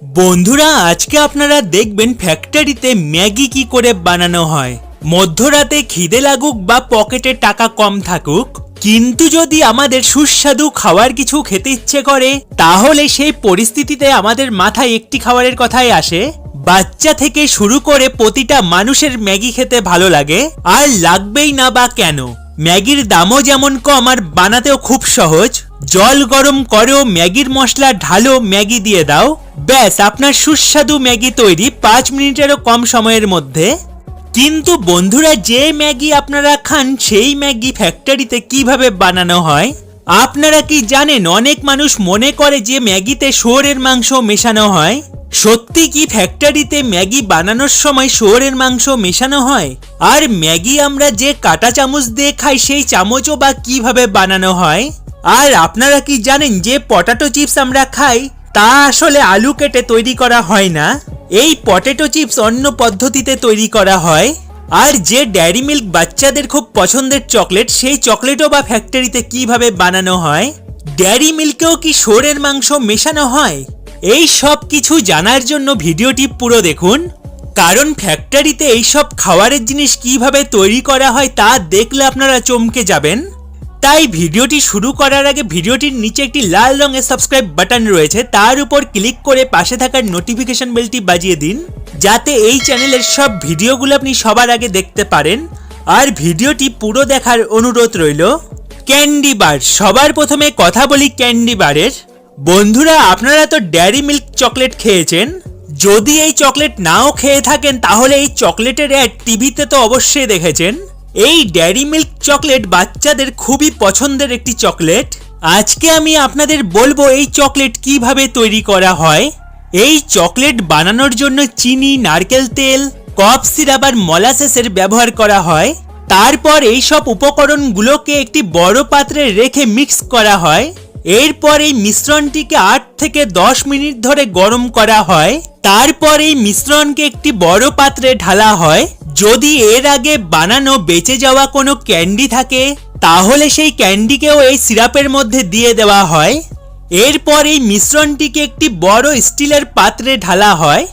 বন্ধুরা আজকে আপনারা দেখবেন ফ্যাক্টরিতে ম্যাগি কি করে বানানো হয়। মধ্যরাতে খিদে লাগুক বা পকেটে টাকা কম থাকুক, কিন্তু যদি আমাদের সুস্বাদু খাবার কিছু খেতে ইচ্ছে করে তাহলে সেই পরিস্থিতিতে আমাদের মাথায় একটি খাবারের কথাই আসে। বাচ্চা থেকে শুরু করে প্রতিটা মানুষের ম্যাগি খেতে ভালো লাগে, আর লাগবেই না বা কেন। ম্যাগির দামও যেমন কম আর বানাতেও খুব সহজ। জল গরম করো, ম্যাগির মশলা ঢালো, ম্যাগি দিয়ে দাও, ব্যাস আপনার সুস্বাদু ম্যাগি তৈরি 5 মিনিটেরও কম সময়ের মধ্যে। কিন্তু বন্ধুরা, যে ম্যাগি আপনারা খান সেই ম্যাগি ফ্যাক্টরিতে কিভাবে বানানো হয় আপনারা কি জানেন? অনেক মানুষ মনে করে যে ম্যাগিতে শুয়োরের মাংস মেশানো হয়। সত্যি কি ফ্যাক্টরিতে ম্যাগি বানানোর সময় শুয়োরের মাংস মেশানো হয়? আর ম্যাগি আমরা যে কাঁটা চামচ দিয়ে খাই সেই চামচও বা কিভাবে বানানো হয়? আর আপনারা কি জানেন যে পটাটো চিপস আমরা খাই তা আসলে আলু কেটে তৈরি করা হয় না, এই পটেটো চিপস অন্য পদ্ধতিতে তৈরি করা হয়। আর যে ডেয়ারি মিল্ক বাচ্চাদের খুব পছন্দের চকলেট, সেই চকলেটও বা ফ্যাক্টরিতে কিভাবে বানানো হয়? ডেয়ারি মিল্কেও কি শুয়োরের মাংস মেশানো হয়? এই সব কিছু জানার জন্য ভিডিওটি পুরো দেখুন, কারণ ফ্যাক্টরিতে এইসব খাবারের জিনিস কিভাবে তৈরি করা হয় তা দেখলে আপনারা চমকে যাবেন। তাই ভিডিওটি শুরু করার আগে ভিডিওটির নিচে একটি লাল রঙের সাবস্ক্রাইব বাটন রয়েছে, তার উপর ক্লিক করে পাশে থাকার নোটিফিকেশন বেলটি বাজিয়ে দিন, যাতে এই চ্যানেলের সব ভিডিওগুলো আপনি সবার আগে দেখতে পারেন। আর ভিডিওটি পুরো দেখার অনুরোধ রইল। ক্যান্ডি বার, সবার প্রথমে কথা বলি ক্যান্ডি বারের। বন্ধুরা, আপনারা তো ডেয়ারি মিল্ক চকলেট খেয়েছেন। যদি এই চকলেট নাও খেয়ে থাকেন তাহলে এই চকলেটের অ্যাড টিভিতে তো অবশ্যই দেখেছেন। এই ডেয়ারি মিল্ক চকলেট বাচ্চাদের খুবই পছন্দের একটি চকলেট। আজকে আমি আপনাদের বলবো এই চকলেট কিভাবে তৈরি করা হয়। এই চকলেট বানানোর জন্য চিনি, নারকেল তেল, কফ সিরাপ আর মলাসেসের ব্যবহার করা হয়। তারপর এই সব উপকরণগুলোকে একটি বড় পাত্রে রেখে মিক্স করা হয়। এরপর এই মিশ্রণটিকে 8 থেকে 10 মিনিট ধরে গরম করা হয়। তারপর এই মিশ্রণকে একটি বড় পাত্রে ঢালা হয়। যদি এর আগে বানানো বেঁচে যাওয়া কোনো ক্যান্ডি থাকে তাহলে সেই ক্যান্ডিকেও এই সিরাপের মধ্যে দিয়ে দেওয়া হয়। এরপর এই মিশ্রণটিকে একটি বড় স্টিলের পাত্রে ঢালা হয়।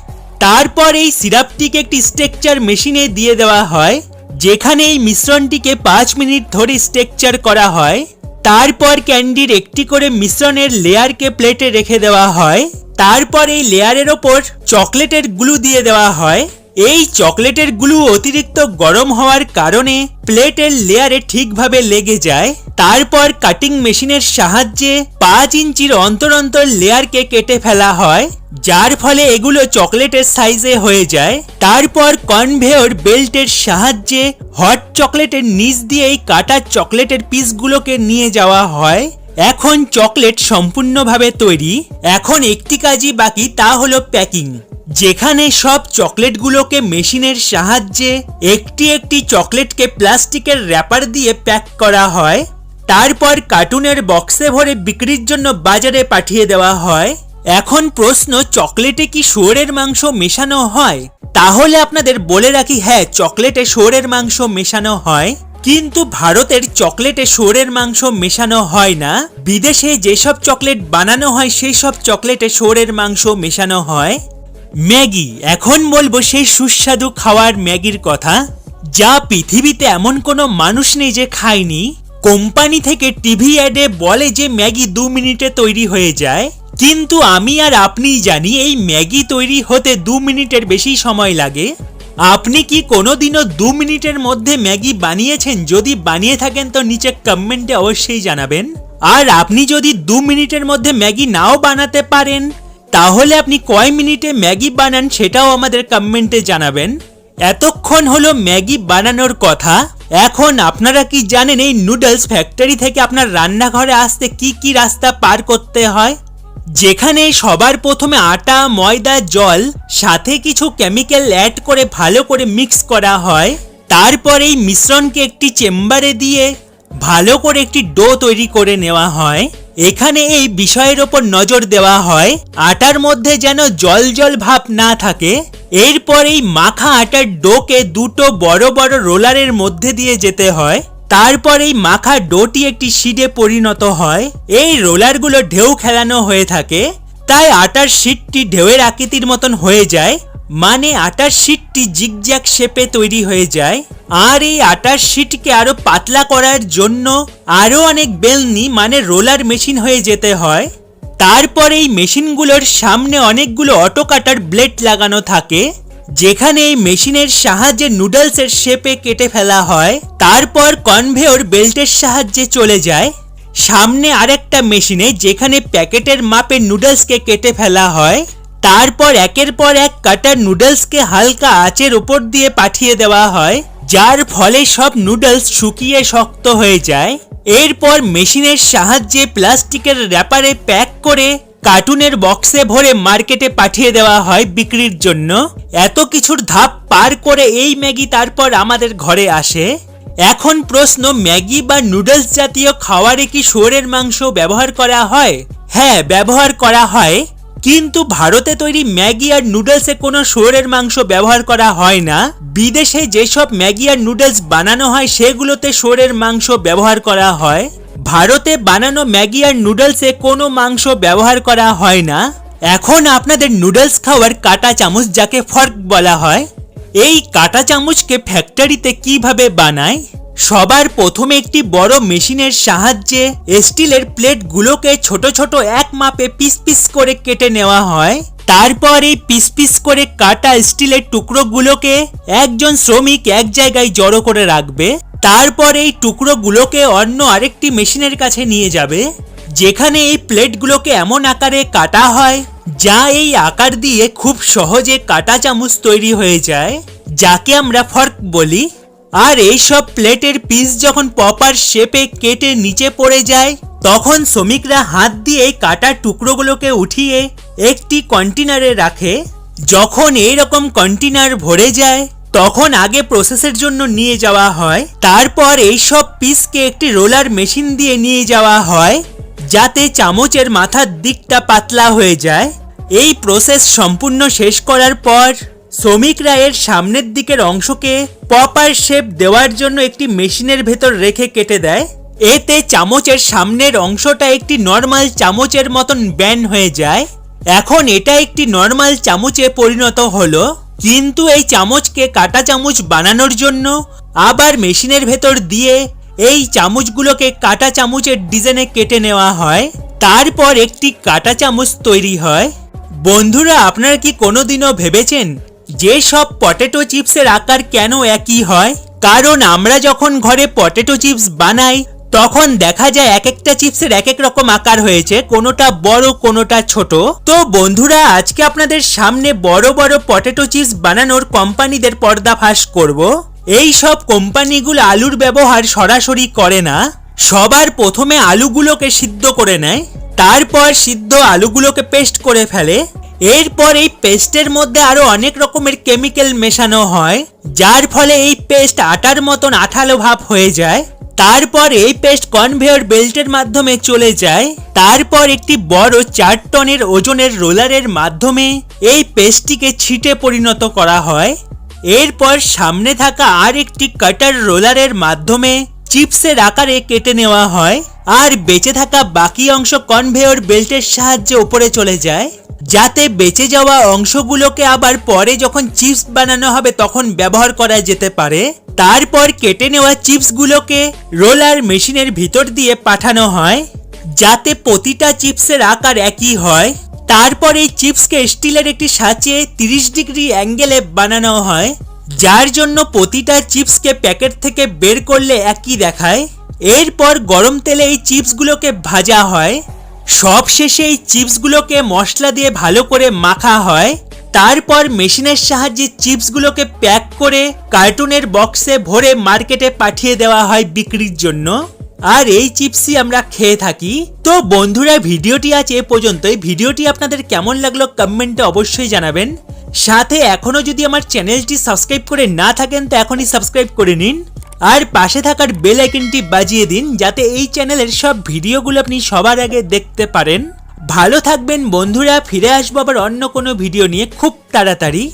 তারপর এই সিরাপটিকে একটি স্ট্রেকচার মেশিনে দিয়ে দেওয়া হয়, যেখানে এই মিশ্রণটিকে 5 মিনিট ধরে স্ট্রেকচার করা হয়। তারপর ক্যান্ডির একটি করে মিশ্রণের লেয়ারকে প্লেটে রেখে দেওয়া হয়। তারপর এই লেয়ারের ওপর চকলেটের গ্লু দিয়ে দেওয়া হয়। এই চকলেটের গ্লু অতিরিক্ত গরম হওয়ার কারণে প্লেটের লেয়ারে ঠিকভাবে লেগে যায়। তারপর কাটিং মেশিনের সাহায্যে 5 ইঞ্চির অন্তর অন্তর লেয়ারকে কেটে ফেলা হয়, যার ফলে এগুলো চকলেটের সাইজে হয়ে যায়। তারপর কনভেয়র বেল্টের সাহায্যে হট চকলেটের নিচ দিয়ে এই কাটা চকলেটের পিসগুলোকে নিয়ে যাওয়া হয়। এখন চকলেট সম্পূর্ণভাবে তৈরি। এখন একটি কাজই বাকি, তা হলো প্যাকিং, যেখানে সব চকলেটগুলোকে মেশিনের সাহায্যে একটি একটি চকলেটকে প্লাস্টিকের র্যাপার দিয়ে প্যাক করা হয়। তারপর কার্টুনের বক্সে ভরে বিক্রির জন্য বাজারে পাঠিয়ে দেওয়া হয়। এখন প্রশ্ন, চকলেটে কি শুয়োরের মাংস মেশানো হয়? তাহলে আপনাদের বলে রাখি, হ্যাঁ, চকলেটে শুয়োরের মাংস মেশানো হয়, কিন্তু ভারতের চকলেটে শুয়োরের মাংস মেশানো হয় না। বিদেশে যেসব চকলেট বানানো হয় সেই সব চকলেটে শুয়োরের মাংস মেশানো হয়। ম্যাগি, এখন বলবো সেই সুস্বাদু খাওয়ার ম্যাগির কথা, যা পৃথিবীতে এমন কোনো মানুষ নেই যে খায়নি। কোম্পানি থেকে টিভি অ্যাডে বলে যে ম্যাগি 2 মিনিটে তৈরি হয়ে যায়, কিন্তু আমি আর আপনিই জানি এই ম্যাগি তৈরি হতে 2 মিনিটের বেশি সময় লাগে। আপনি কি কোনোদিনও 2 মিনিটের মধ্যে ম্যাগি বানিয়েছেন? যদি বানিয়ে থাকেন তো নিচে কমেন্টে অবশ্যই জানাবেন। আর আপনি যদি 2 মিনিটের মধ্যে ম্যাগি নাও বানাতে পারেন তাহলে আপনি কয় মিনিটে ম্যাগি বানান সেটাও আমাদের কমেন্টে জানাবেন। এতক্ষণ হলো ম্যাগি বানানোর কথা। এখন আপনারা কি জানেন এই নুডলস ফ্যাক্টরি থেকে আপনার রান্নাঘরে আসতে কি কি রাস্তা পার করতে হয়? যেখানে সবার প্রথমে আটা, ময়দা, জল সাথে কিছু কেমিক্যাল অ্যাড করে ভালো করে মিক্স করা হয়। তারপর এই মিশ্রণকে একটি চেম্বারে দিয়ে ভালো করে একটি ডো তৈরি করে নেওয়া হয়। এখানে এই বিষয়ের ওপর নজর দেওয়া হয় আটার মধ্যে যেন জল জল ভাব না থাকে। এরপর এই মাখা আটার ডোকে দুটো বড় বড় রোলারের মধ্যে দিয়ে যেতে হয়। তারপর এই মাখা ডোটি একটি শিডে পরিণত হয়। এই রোলারগুলো ঢেউ খেলানো হয়ে থাকে। তাই আটার শীটটি ঢেউয়ের আকৃতির মতন হয়ে যায়, মানে আটার শীটটি জিগজ্যাগ শেপে তৈরি হয়ে যায়। আর এই আটার শীটকে আরো পাতলা করার জন্য আরো অনেক বেলনি মানে রোলার মেশিন হয়ে যেতে হয়। তারপর এই মেশিনগুলোর সামনে অনেকগুলো অটো কাটার ব্লেড লাগানো থাকে, যেখানে এই মেশিনের সাহায্যে নুডলসের শেপে কেটে ফেলা হয়। তারপর কনভেয়র বেল্টের সাহায্যে চলে যায় সামনে আরেকটা মেশিনে, যেখানে প্যাকেটের মাপে নুডলসকে কেটে ফেলা হয়। তারপর একের পর এক কাটার নুডলসকে হালকা আঁচের উপর দিয়ে পাঠিয়ে দেওয়া হয়, যার ফলে সব নুডলস শুকিয়ে শক্ত হয়ে যায়। এরপর মেশিনের সাহায্যে প্লাস্টিকের র্যাপারে প্যাক করে কার্টুনের বক্সে ভরে মার্কেটে পাঠিয়ে দেওয়া হয় বিক্রির জন্য। এত কিছুর ধাপ পার করে এই ম্যাগি তারপর আমাদের ঘরে আসে। এখন প্রশ্ন, ম্যাগি বা নুডলস জাতীয় খাবারে কি শুয়োরের মাংস ব্যবহার করা হয়? হ্যাঁ, ব্যবহার করা হয়, কিন্তু ভারতে তৈরি ম্যাগি আর নুডলসে কোনো শুয়োরের মাংস ব্যবহার করা হয় না। বিদেশে যেসব ম্যাগি আর নুডলস বানানো হয় সেগুলোতে শুয়োরের মাংস ব্যবহার করা হয়। ভারতে বানানো ম্যাগি আর নুডলসে কোনো মাংস ব্যবহার করা হয় না। এখন আপনাদের নুডলস খাওয়ার কাঁটা চামচ, যাকে ফর্ক বলা হয়, এই কাঁটা চামচকে ফ্যাক্টরিতে কিভাবে বানায়? সবার প্রথমে একটি বড় মেশিনের সাহায্যে স্টিলের প্লেটগুলোকে ছোট ছোট এক মাপে পিস পিস করে কেটে নেওয়া হয়। তারপর এই পিস পিস করে কাটা স্টিলের টুকরোগুলোকে একজন শ্রমিক এক জায়গায় জড়ো করে রাখবে। তারপর এই টুকরোগুলোকে অন্য আরেকটি মেশিনের কাছে নিয়ে যাবে, যেখানে এই প্লেটগুলোকে এমন আকারে কাটা হয় যা এই আকার দিয়ে খুব সহজে কাঁটা চামচ তৈরি হয়ে যায়, যাকে আমরা ফর্ক বলি। আর এই সব প্লেটের পিস যখন প্রপার শেপে কেটে নিচে পড়ে যায়, তখন শ্রমিকরা হাত দিয়ে কাটা টুকরোগুলোকে উঠিয়ে একটি কন্টেনারে রাখে। যখন এইরকম কন্টেনার ভরে যায়, তখন আগে প্রসেসের জন্য নিয়ে যাওয়া হয়। তারপর এই সব পিসকে একটি রোলার মেশিন দিয়ে নিয়ে যাওয়া হয়, যাতে চামচের মাথার দিকটা পাতলা হয়ে যায়। এই প্রসেস সম্পূর্ণ শেষ করার পর শ্রমিকরা এর সামনের দিকের অংশকে প্রপার শেপ দেওয়ার জন্য একটি মেশিনের ভেতর রেখে কেটে দেয়। এতে চামচের সামনের অংশটা একটি নর্মাল চামচের মতন ব্যান্ড হয়ে যায়। এখন এটা একটি নর্মাল চামচে পরিণত হলো, কিন্তু এই চামচকে কাঁটা চামচ বানানোর জন্য আবার মেশিনের ভেতর দিয়ে এই চামচগুলোকে কাঁটা চামচের ডিজাইনে কেটে নেওয়া হয়। তারপর একটি কাঁটা চামচ তৈরি হয়। বন্ধুরা, আপনারা কি কোনোদিনও ভেবেছেন যে সব পটেটো চিপসের আকার কেন একই হয়? কারণ আমরা যখন ঘরে পটেটো চিপস বানাই, তখন দেখা যায় এক একটা চিপসের এক এক রকম আকার হয়েছে, কোনোটা বড় কোনোটা ছোট। তো বন্ধুরা, আজকে আপনাদের সামনে বড় বড় পটেটো চিপস বানানোর কোম্পানিদের পর্দাফাশ করব। এই সব কোম্পানিগুলো আলুর ব্যবহার সরাসরি করে না। সবার প্রথমে আলুগুলোকে সিদ্ধ করে নেয়, তারপর সিদ্ধ আলুগুলোকে পেস্ট করে ফেলে। এরপর এই পেস্টের মধ্যে আরো অনেক রকমের কেমিক্যাল মেশানো হয়, যার ফলে এই পেস্ট আটার মতন আঠালো ভাব হয়ে যায়। তারপর এই পেস্ট কনভেয়র বেল্টের মাধ্যমে চলে যায়। তারপর একটি বড় 4 টনের ওজনের রোলারের মাধ্যমে এই পেস্টটিকে ছিটে পরিণত করা হয়। এরপর সামনে থাকা আর একটি কাটার রোলারের মাধ্যমে চিপসের আকারে কেটে নেওয়া হয়, আর বেঁচে থাকা বাকি অংশ কনভেয়র বেল্টের সাহায্যে উপরে চলে যায়, যাতে বেঁচে যাওয়া অংশগুলোকে আবার পরে যখন চিপস বানানো হবে তখন ব্যবহার করা যেতে পারে। তারপর কেটে নেওয়া চিপসগুলোকে রোলার মেশিনের ভিতর দিয়ে পাঠানো হয়, যাতে প্রতিটা চিপসের আকার একই হয়। তারপর এই চিপসকে স্টিলের একটি সাঁচে 30 ডিগ্রি অ্যাঙ্গেলে বানানো হয়, যার জন্য প্রতিটা চিপসকে প্যাকেট থেকে বের করলে একই দেখায়। এরপর গরম তেলে এই চিপসগুলোকে ভাজা হয়। সবশেষে এই চিপসগুলোকে মশলা দিয়ে ভালো করে মাখা হয়। তারপর মেশিনের সাহায্যে চিপসগুলোকে প্যাক করে কার্টুনের বক্সে ভরে মার্কেটে পাঠিয়ে দেওয়া হয় বিক্রির জন্য। আর এই চিপসই আমরা খেয়ে থাকি। তো বন্ধুরা, ভিডিওটি আজ এ পর্যন্তই। ভিডিওটি আপনাদের কেমন লাগলো কমেন্টে অবশ্যই জানাবেন। সাথে এখনো যদি আমার চ্যানেলটি সাবস্ক্রাইব করে না থাকেন তো এখনই সাবস্ক্রাইব করে নিন, আর পাশে থাকার বেল আইকনটি বাজিয়ে দিন, যাতে এই চ্যানেলের সব ভিডিওগুলো আপনি সবার আগে দেখতে পারেন। ভালো থাকবেন বন্ধুরা, ফিরে আসবো আবার অন্য কোনো ভিডিও নিয়ে খুব তাড়াতাড়ি।